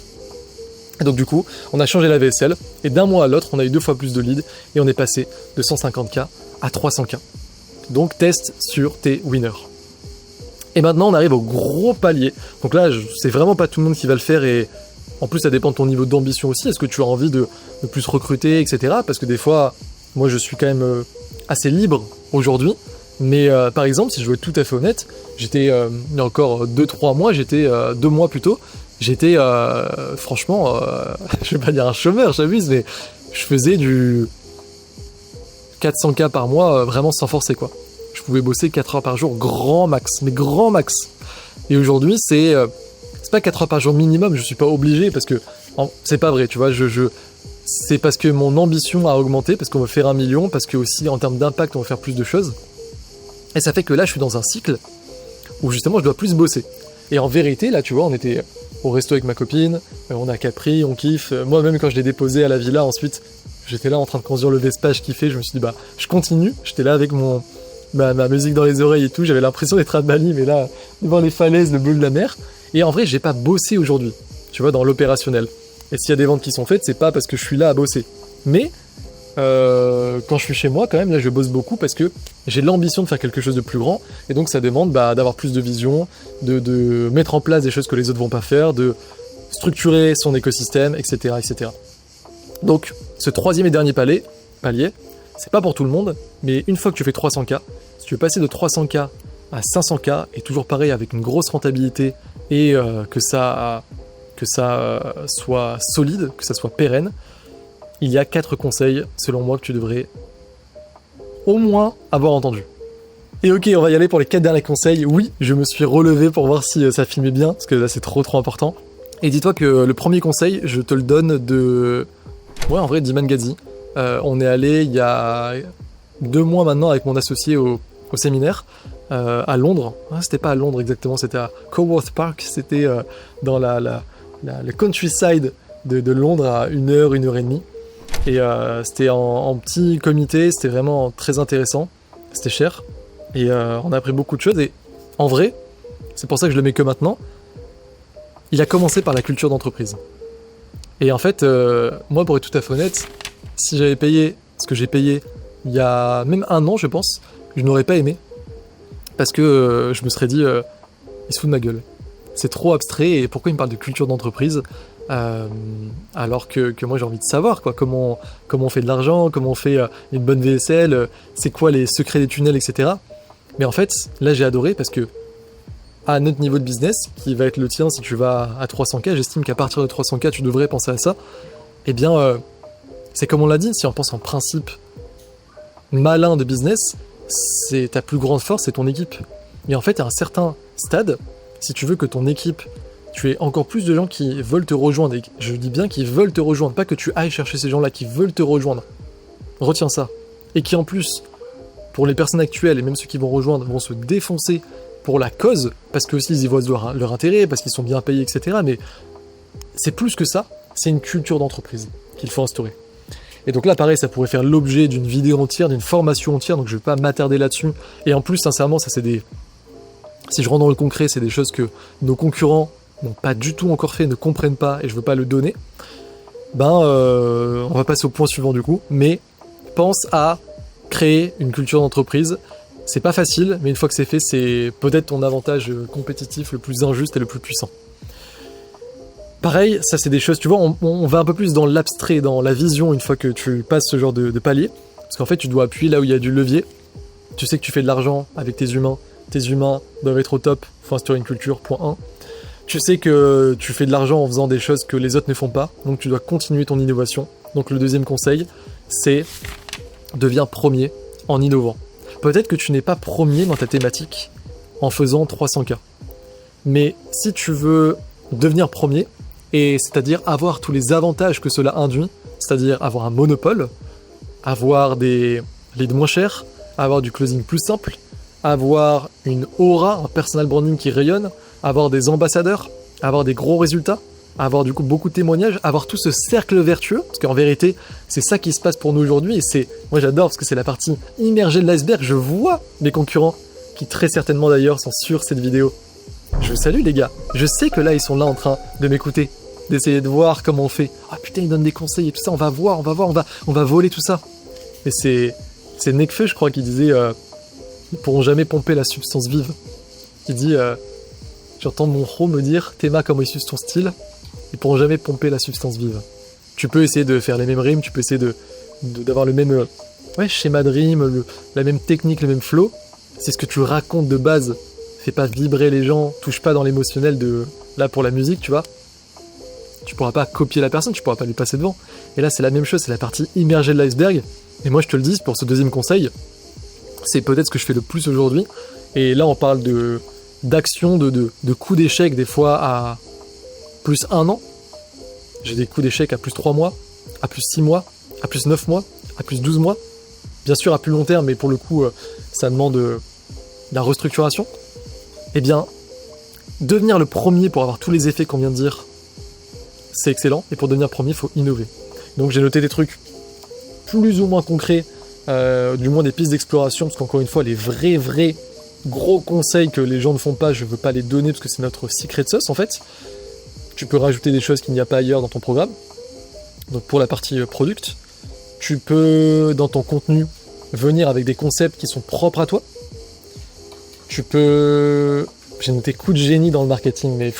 Et donc du coup, on a changé la VSL, et d'un mois à l'autre, on a eu 2 fois plus de leads, et on est passé de 150K à 300K. Donc teste sur tes winners. Et maintenant, on arrive au gros palier. Donc là, c'est vraiment pas tout le monde qui va le faire et en plus, ça dépend de ton niveau d'ambition aussi. Est-ce que tu as envie de plus recruter, etc. Parce que des fois, moi, je suis quand même assez libre aujourd'hui. Mais par exemple, si je veux être tout à fait honnête, j'étais, il y a encore 2-3 mois, 2 mois plus tôt, j'étais franchement, je vais pas dire un chômeur, j'abuse, mais je faisais du 400K par mois vraiment sans forcer quoi. Je pouvais bosser 4 heures par jour, grand max, mais grand max. Et aujourd'hui, c'est pas 4 heures par jour minimum, je suis pas obligé, parce que c'est pas vrai, tu vois, c'est parce que mon ambition a augmenté, parce qu'on veut faire 1 million, parce que aussi en termes d'impact, on veut faire plus de choses. Et ça fait que là, je suis dans un cycle où justement, je dois plus bosser. Et en vérité, là, tu vois, on était au resto avec ma copine, on a Capri, on kiffe. Moi-même, quand je l'ai déposé à la villa, ensuite, j'étais là en train de conduire le Vespa, je kiffais, je me suis dit, je continue. J'étais là avec ma musique dans les oreilles et tout, j'avais l'impression d'être à Bali, mais là, devant les falaises, le bleu de la mer. Et en vrai, j'ai pas bossé aujourd'hui, tu vois, dans l'opérationnel. Et s'il y a des ventes qui sont faites, c'est pas parce que je suis là à bosser. Mais, quand je suis chez moi, quand même, là, je bosse beaucoup parce que j'ai l'ambition de faire quelque chose de plus grand. Et donc, ça demande d'avoir plus de vision, de mettre en place des choses que les autres vont pas faire, de structurer son écosystème, etc., etc. Donc, ce troisième et dernier palier, c'est pas pour tout le monde, mais une fois que tu fais 300K, si tu veux passer de 300K à 500K, et toujours pareil avec une grosse rentabilité, et que ça soit solide, que ça soit pérenne, il y a 4 conseils, selon moi, que tu devrais au moins avoir entendu. Et ok, on va y aller pour les 4 derniers conseils. Oui, je me suis relevé pour voir si ça filmait bien, parce que là c'est trop important. Et dis-toi que le premier conseil, je te le donne d'Iman Gadzhi. On est allé il y a 2 mois maintenant avec mon associé au séminaire à Londres. C'était pas à Londres exactement, c'était à Coworth Park, c'était dans le countryside de Londres à 1 heure, 1h30. Et c'était en petit comité, c'était vraiment très intéressant, c'était cher. Et on a appris beaucoup de choses et en vrai, c'est pour ça que je le mets que maintenant, il a commencé par la culture d'entreprise. Et en fait, moi pour être tout à fait honnête, si j'avais payé ce que j'ai payé il y a même 1 an je pense, je n'aurais pas aimé. Parce que je me serais dit, il se fout de ma gueule. C'est trop abstrait et pourquoi il me parle de culture d'entreprise alors que moi j'ai envie de savoir quoi, comment on fait de l'argent, comment on fait une bonne VSL, c'est quoi les secrets des tunnels, etc. Mais en fait, là j'ai adoré parce que à notre niveau de business, qui va être le tien si tu vas à 300K, j'estime qu'à partir de 300K tu devrais penser à ça, eh bien c'est comme on l'a dit, si on pense en principe malin de business, c'est ta plus grande force, c'est ton équipe. Et en fait, à un certain stade, si tu veux que ton équipe, tu aies encore plus de gens qui veulent te rejoindre, et je dis bien qu'ils veulent te rejoindre, pas que tu ailles chercher ces gens-là qui veulent te rejoindre. Retiens ça. Et qui en plus, pour les personnes actuelles, et même ceux qui vont rejoindre, vont se défoncer pour la cause, parce que aussi ils y voient leur intérêt, parce qu'ils sont bien payés, etc. Mais c'est plus que ça, c'est une culture d'entreprise qu'il faut instaurer. Et donc là, pareil, ça pourrait faire l'objet d'une vidéo entière, d'une formation entière, donc je ne vais pas m'attarder là-dessus. Et en plus, sincèrement, ça c'est des... Si je rentre dans le concret, c'est des choses que nos concurrents n'ont pas du tout encore fait, ne comprennent pas, et je veux pas le donner. On va passer au point suivant du coup, mais pense à créer une culture d'entreprise. C'est pas facile, mais une fois que c'est fait, c'est peut-être ton avantage compétitif le plus injuste et le plus puissant. Pareil, ça c'est des choses, tu vois, on va un peu plus dans l'abstrait, dans la vision une fois que tu passes ce genre de palier, parce qu'en fait tu dois appuyer là où il y a du levier. Tu sais que tu fais de l'argent avec tes humains doivent être au top, faut instaurer une culture, point 1. Tu sais que tu fais de l'argent en faisant des choses que les autres ne font pas, donc tu dois continuer ton innovation. Donc le deuxième conseil, c'est deviens premier en innovant. Peut-être que tu n'es pas premier dans ta thématique en faisant 300K. Mais si tu veux devenir premier, et c'est-à-dire avoir tous les avantages que cela induit, c'est-à-dire avoir un monopole, avoir des leads moins chers, avoir du closing plus simple, avoir une aura, un personal branding qui rayonne, avoir des ambassadeurs, avoir des gros résultats, avoir du coup beaucoup de témoignages, avoir tout ce cercle vertueux, parce qu'en vérité, c'est ça qui se passe pour nous aujourd'hui, et c'est, moi j'adore parce que c'est la partie immergée de l'iceberg. Je vois mes concurrents, qui très certainement d'ailleurs sont sur cette vidéo. Je vous salue les gars, je sais que là ils sont là en train de m'écouter, d'essayer de voir comment on fait. Ah putain, ils donnent des conseils et tout ça, on va voir, on va voler tout ça. Et c'est Nekfeu, je crois, qui disait ils pourront jamais pomper la substance vive. Il dit j'entends mon ro me dire Théma, comment il suce ton style, ils pourront jamais pomper la substance vive. Tu peux essayer de faire les mêmes rimes, tu peux essayer d'avoir le même schéma de rime, la même technique, le même flow. C'est ce que tu racontes de base. Fais pas vibrer les gens, touche pas dans l'émotionnel de là pour la musique, tu vois. Tu pourras pas copier la personne, tu pourras pas lui passer devant. Et là c'est la même chose, c'est la partie immergée de l'iceberg. Et moi je te le dis, pour ce deuxième conseil, c'est peut-être ce que je fais le plus aujourd'hui. Et là on parle d'action, de coups d'échec des fois à plus 1 an. J'ai des coups d'échec à plus 3 mois, à plus 6 mois, à plus 9 mois, à plus 12 mois. Bien sûr à plus long terme, mais pour le coup ça demande de la restructuration. Eh bien, devenir le premier pour avoir tous les effets qu'on vient de dire, c'est excellent. Et pour devenir premier, il faut innover. Donc j'ai noté des trucs plus ou moins concrets, du moins des pistes d'exploration, parce qu'encore une fois, les vrais gros conseils que les gens ne font pas, je ne veux pas les donner parce que c'est notre secret sauce en fait. Tu peux rajouter des choses qu'il n'y a pas ailleurs dans ton programme. Donc pour la partie product, tu peux dans ton contenu venir avec des concepts qui sont propres à toi. Tu peux... J'ai noté coup de génie dans le marketing, mais...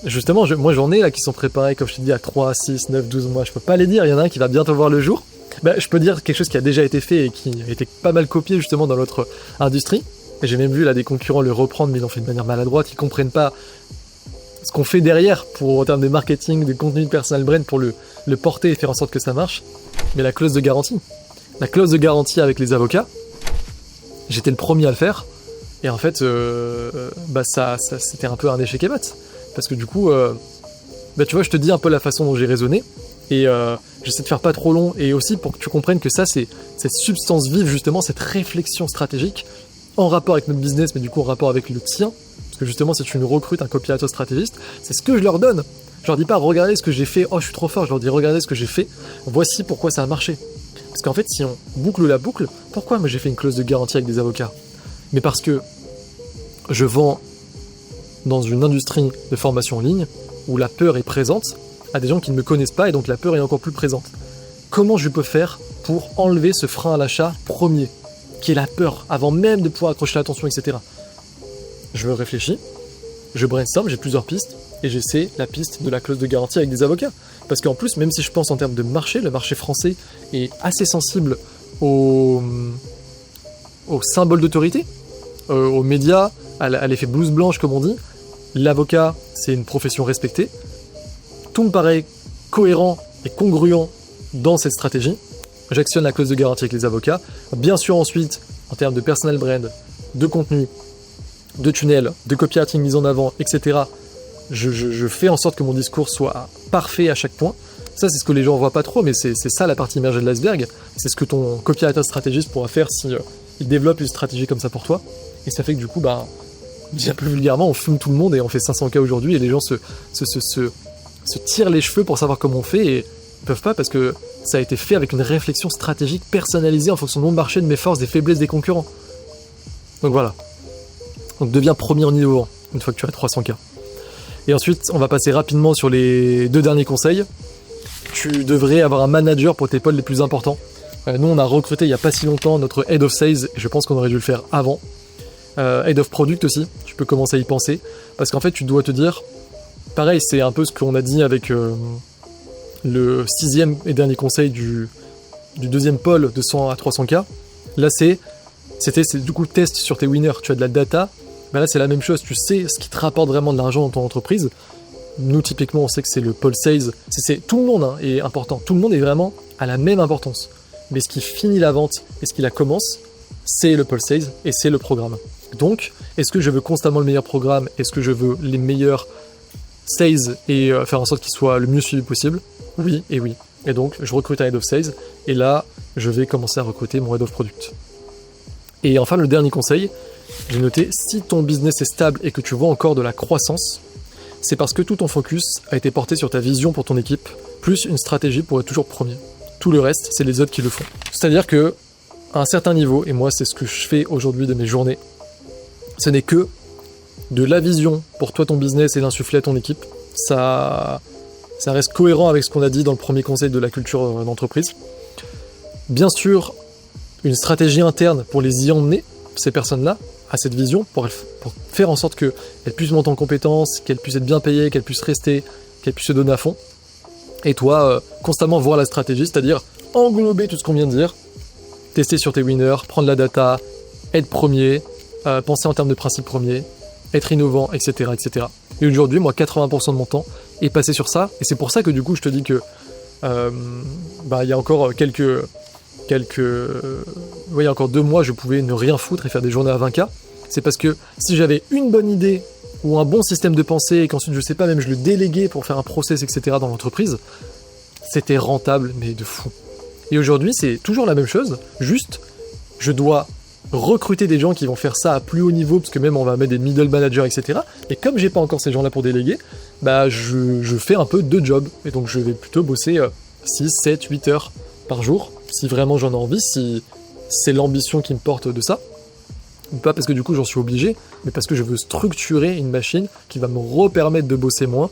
Justement, moi j'en ai là qui sont préparés, comme je te dis, à 3, 6, 9, 12 mois. Je peux pas les dire, il y en a un qui va bientôt voir le jour. Je peux dire quelque chose qui a déjà été fait et qui a été pas mal copié justement dans l'autre industrie. Et j'ai même vu là des concurrents le reprendre, mais ils l'ont fait de manière maladroite. Ils comprennent pas ce qu'on fait derrière en termes de marketing, de contenu de personal brand pour le porter et faire en sorte que ça marche. Mais la clause de garantie. La clause de garantie avec les avocats, j'étais le premier à le faire. Et en fait, ça c'était un peu un échec et mat. Parce que du coup, tu vois, je te dis un peu la façon dont j'ai raisonné. Et j'essaie de faire pas trop long. Et aussi pour que tu comprennes que ça, c'est cette substance vive, justement, cette réflexion stratégique en rapport avec notre business, mais du coup en rapport avec le tien. Parce que justement, si tu nous recrutes un copywriter stratégiste, c'est ce que je leur donne. Je leur dis pas regardez ce que j'ai fait, oh je suis trop fort. Je leur dis regardez ce que j'ai fait, voici pourquoi ça a marché. Parce qu'en fait, si on boucle la boucle, pourquoi moi j'ai fait une clause de garantie avec des avocats? Mais parce que je vends dans une industrie de formation en ligne où la peur est présente à des gens qui ne me connaissent pas et donc la peur est encore plus présente. Comment je peux faire pour enlever ce frein à l'achat premier, qui est la peur, avant même de pouvoir accrocher l'attention, etc. Je réfléchis, je brainstorm, j'ai plusieurs pistes et j'essaie la piste de la clause de garantie avec des avocats. Parce qu'en plus, même si je pense en termes de marché, le marché français est assez sensible aux symboles d'autorité, aux médias, à l'effet blouse blanche comme on dit. L'avocat, c'est une profession respectée. Tout me paraît cohérent et congruent dans cette stratégie. J'actionne la clause de garantie avec les avocats. Bien sûr ensuite, en termes de personal brand, de contenu, de tunnel, de copywriting mise en avant, etc., je fais en sorte que mon discours soit parfait à chaque point. Ça, c'est ce que les gens voient pas trop, mais c'est ça la partie immergée de l'iceberg. C'est ce que ton copywriter stratégiste pourra faire si il développe une stratégie comme ça pour toi. Et ça fait que du coup, dit un peu vulgairement, on fume tout le monde et on fait 500K aujourd'hui et les gens se se tirent les cheveux pour savoir comment on fait et ils peuvent pas parce que ça a été fait avec une réflexion stratégique personnalisée en fonction de mon marché, de mes forces, des faiblesses des concurrents. Donc voilà. Donc deviens premier en niveau 1 une fois que tu as 300K. Et ensuite, on va passer rapidement sur les 2 derniers conseils. Tu devrais avoir un manager pour tes pôles les plus importants. Nous, on a recruté il n'y a pas si longtemps notre Head of Sales, et je pense qu'on aurait dû le faire avant. Head of Product aussi, tu peux commencer à y penser. Parce qu'en fait, tu dois te dire, pareil, c'est un peu ce qu'on a dit avec le 6e et dernier conseil du 2e pôle de 100 à 300K. Là, c'est du coup test sur tes winners, tu as de la data. Ben là, c'est la même chose, tu sais ce qui te rapporte vraiment de l'argent dans ton entreprise. Nous, typiquement, on sait que c'est le pôle sales. Tout le monde est important. Tout le monde est vraiment à la même importance. Mais ce qui finit la vente et ce qui la commence, c'est le pôle sales et c'est le programme. Donc, est-ce que je veux constamment le meilleur programme? Est-ce que je veux les meilleurs sales et faire en sorte qu'ils soient le mieux suivis possible? Oui et oui. Et donc, je recrute un head of sales et là, je vais commencer à recruter mon head of product. Et enfin, le dernier conseil, j'ai noté, si ton business est stable et que tu vois encore de la croissance, c'est parce que tout ton focus a été porté sur ta vision pour ton équipe, plus une stratégie pour être toujours premier. Tout le reste, c'est les autres qui le font. C'est-à-dire que, à un certain niveau, et moi c'est ce que je fais aujourd'hui de mes journées, ce n'est que de la vision pour toi ton business et l'insuffler à ton équipe. Ça reste cohérent avec ce qu'on a dit dans le premier conseil de la culture d'entreprise. Bien sûr, une stratégie interne pour les y emmener, ces personnes-là, à cette vision, pour faire en sorte qu'elles puissent monter en compétences, qu'elles puissent être bien payées, qu'elles puissent rester, qu'elles puissent se donner à fond. Et toi, constamment voir la stratégie, c'est-à-dire englober tout ce qu'on vient de dire, tester sur tes winners, prendre la data, être premier, penser en termes de principe premier, être innovant, etc., etc. Et aujourd'hui, moi, 80% de mon temps est passé sur ça, et c'est pour ça que du coup, je te dis que il y a encore il y a encore 2 mois, je pouvais ne rien foutre et faire des journées à 20K. C'est parce que si j'avais une bonne idée ou un bon système de pensée et qu'ensuite, je sais pas, même je le déléguais pour faire un process, etc. dans l'entreprise, c'était rentable, mais de fou. Et aujourd'hui, c'est toujours la même chose, juste, je dois recruter des gens qui vont faire ça à plus haut niveau, parce que même on va mettre des middle managers, etc. Et comme j'ai pas encore ces gens-là pour déléguer, je fais un peu 2 jobs. Et donc je vais plutôt bosser 6, 7, 8 heures par jour, si vraiment j'en ai envie, si c'est l'ambition qui me porte de ça. Pas parce que du coup j'en suis obligé, mais parce que je veux structurer une machine qui va me repermettre de bosser moins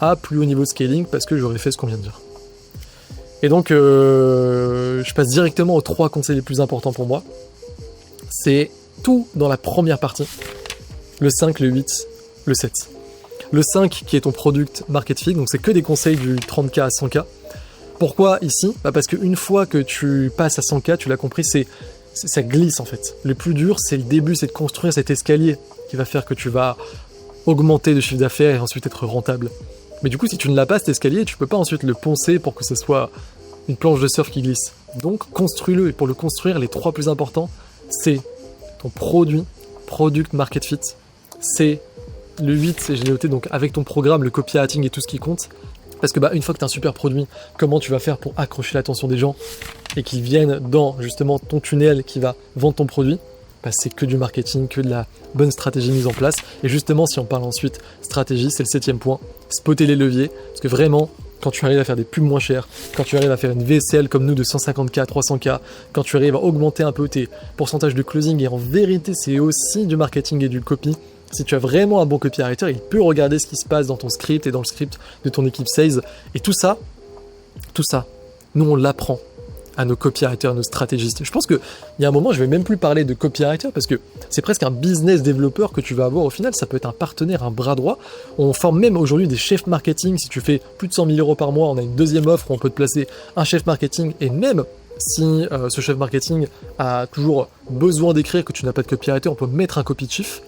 à plus haut niveau de scaling, parce que j'aurais fait ce qu'on vient de dire. Et donc je passe directement aux 3 conseils les plus importants pour moi. C'est tout dans la première partie. Le 5, le 8, le 7. Le 5 qui est ton product market fit, donc c'est que des conseils du 30K à 100K. Pourquoi ici ? Parce qu'une fois que tu passes à 100K, tu l'as compris, ça glisse en fait. Le plus dur, c'est le début, c'est de construire cet escalier qui va faire que tu vas augmenter de chiffre d'affaires et ensuite être rentable. Mais du coup, si tu ne l'as pas cet escalier, tu peux pas ensuite le poncer pour que ce soit une planche de surf qui glisse. Donc construis-le, et pour le construire, les 3 plus importants, c'est ton product market fit, c'est le 8, et j'ai noté donc avec ton programme, le copywriting et tout ce qui compte. Parce que une fois que tu as un super produit, comment tu vas faire pour accrocher l'attention des gens et qu'ils viennent dans justement ton tunnel qui va vendre ton produit? C'est que du marketing, que de la bonne stratégie mise en place. Et justement, si on parle ensuite stratégie, c'est le 7e point, spotter les leviers. Parce que vraiment, quand tu arrives à faire des pubs moins chères, quand tu arrives à faire une VSL comme nous de 150K, 300K, quand tu arrives à augmenter un peu tes pourcentages de closing, et en vérité, c'est aussi du marketing et du copy. Si tu as vraiment un bon copywriter, il peut regarder ce qui se passe dans ton script et dans le script de ton équipe sales. Et tout ça, nous on l'apprend à nos copywriters, à nos stratégistes. Je pense qu'il y a un moment, je vais même plus parler de copywriter parce que c'est presque un business développeur que tu vas avoir au final. Ça peut être un partenaire, un bras droit. On forme même aujourd'hui des chefs marketing. Si tu fais plus de 100 000 € par mois, on a une 2e offre où on peut te placer un chef marketing. Et même si ce chef marketing a toujours besoin d'écrire, que tu n'as pas de copywriter, on peut mettre un copy chief.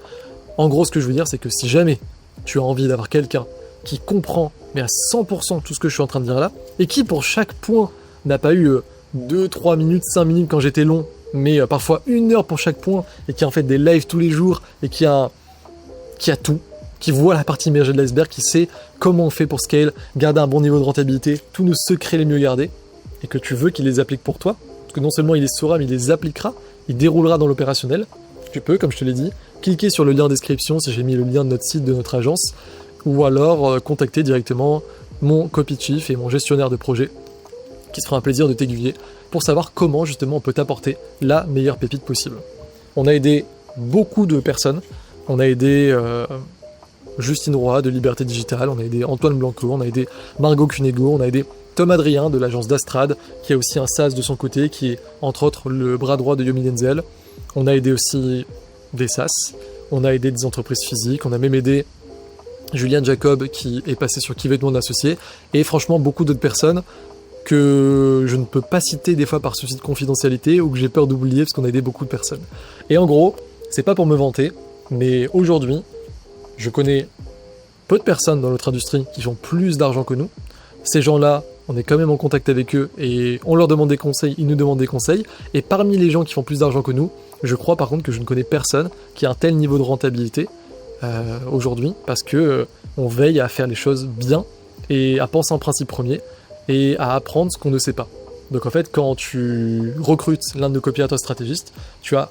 En gros, ce que je veux dire, c'est que si jamais tu as envie d'avoir quelqu'un qui comprend, mais à 100% tout ce que je suis en train de dire là, et qui pour chaque point n'a pas eu 2, 3 minutes, 5 minutes quand j'étais long, mais parfois 1 heure pour chaque point, et qui a en fait des lives tous les jours, et qui a tout, qui voit la partie immergée de l'iceberg, qui sait comment on fait pour scale, garder un bon niveau de rentabilité, tous nos secrets les mieux gardés, et que tu veux qu'il les applique pour toi, parce que non seulement il les saura, mais il les appliquera, il déroulera dans l'opérationnel. Tu peux, comme je te l'ai dit, cliquer sur le lien en description si j'ai mis le lien de notre site, de notre agence, ou alors contacter directement mon copy chief et mon gestionnaire de projet qui se fera un plaisir de t'aiguiller pour savoir comment justement on peut t'apporter la meilleure pépite possible. On a aidé beaucoup de personnes, on a aidé Justine Roy de Liberté Digitale, on a aidé Antoine Blanco, on a aidé Margot Cunego, on a aidé Tom Adrien de l'agence d'Astrad, qui a aussi un SaaS de son côté, qui est entre autres le bras droit de Yomi Denzel. On a aidé aussi des SaaS, on a aidé des entreprises physiques, on a même aidé Julien Jacob qui est passé sur Qui veut être mon associé, et franchement beaucoup d'autres personnes que je ne peux pas citer des fois par souci de confidentialité ou que j'ai peur d'oublier parce qu'on a aidé beaucoup de personnes. Et en gros, c'est pas pour me vanter, mais aujourd'hui, je connais peu de personnes dans notre industrie qui font plus d'argent que nous. Ces gens-là, on est quand même en contact avec eux et on leur demande des conseils, ils nous demandent des conseils. Et parmi les gens qui font plus d'argent que nous, je crois par contre que je ne connais personne qui a un tel niveau de rentabilité aujourd'hui, parce que on veille à faire les choses bien et à penser en principe premier et à apprendre ce qu'on ne sait pas. Donc en fait, quand tu recrutes l'un de nos copywriters stratégistes, tu as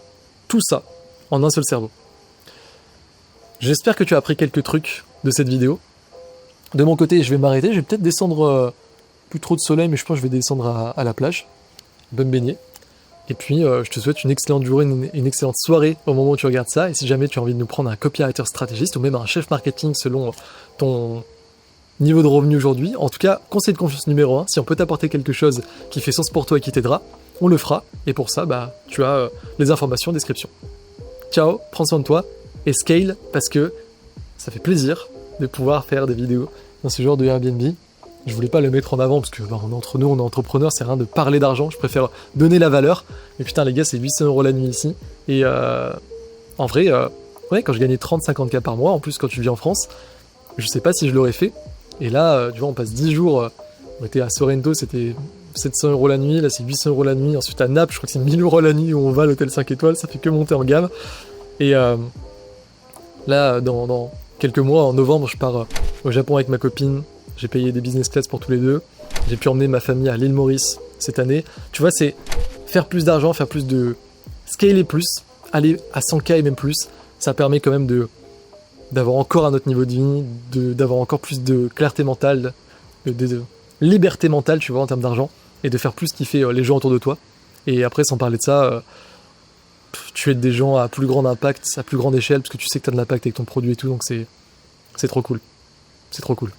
tout ça en un seul cerveau. J'espère que tu as appris quelques trucs de cette vidéo. De mon côté, je vais m'arrêter, je vais peut-être descendre, plus trop de soleil, mais je pense que je vais descendre à la plage, me baigner. Et puis, je te souhaite une excellente journée, une excellente soirée au moment où tu regardes ça. Et si jamais tu as envie de nous prendre un copywriter stratégiste ou même un chef marketing selon ton niveau de revenu aujourd'hui, en tout cas, conseil de confiance numéro 1, si on peut t'apporter quelque chose qui fait sens pour toi et qui t'aidera, on le fera. Et pour ça, tu as les informations en description. Ciao, prends soin de toi et scale parce que ça fait plaisir de pouvoir faire des vidéos dans ce genre de Airbnb. Je voulais pas le mettre en avant parce que entre nous, on est entrepreneurs, c'est rien de parler d'argent, je préfère donner la valeur. Mais putain les gars, c'est 800 € la nuit ici. Et en vrai, quand je gagnais 30-50K par mois, en plus quand tu vis en France, je sais pas si je l'aurais fait. Et là, tu vois, on passe 10 jours, on était à Sorrento, c'était 700 € la nuit, là c'est 800 € la nuit. Ensuite à Naples, je crois que c'est 1000 € la nuit où on va à l'hôtel 5 étoiles, ça fait que monter en gamme. Et là, dans quelques mois, en novembre, je pars au Japon avec ma copine. J'ai payé des business class pour tous les deux. J'ai pu emmener ma famille à l'île Maurice cette année. Tu vois, c'est faire plus d'argent, faire plus de... scaler plus, aller à 100K et même plus. Ça permet quand même d'avoir encore un autre niveau de vie, d'avoir encore plus de clarté mentale, de liberté mentale, tu vois, en termes d'argent, et de faire plus kiffer les gens autour de toi. Et après, sans parler de ça, tu aides des gens à plus grand impact, à plus grande échelle, parce que tu sais que tu as de l'impact avec ton produit et tout, donc c'est trop cool. C'est trop cool.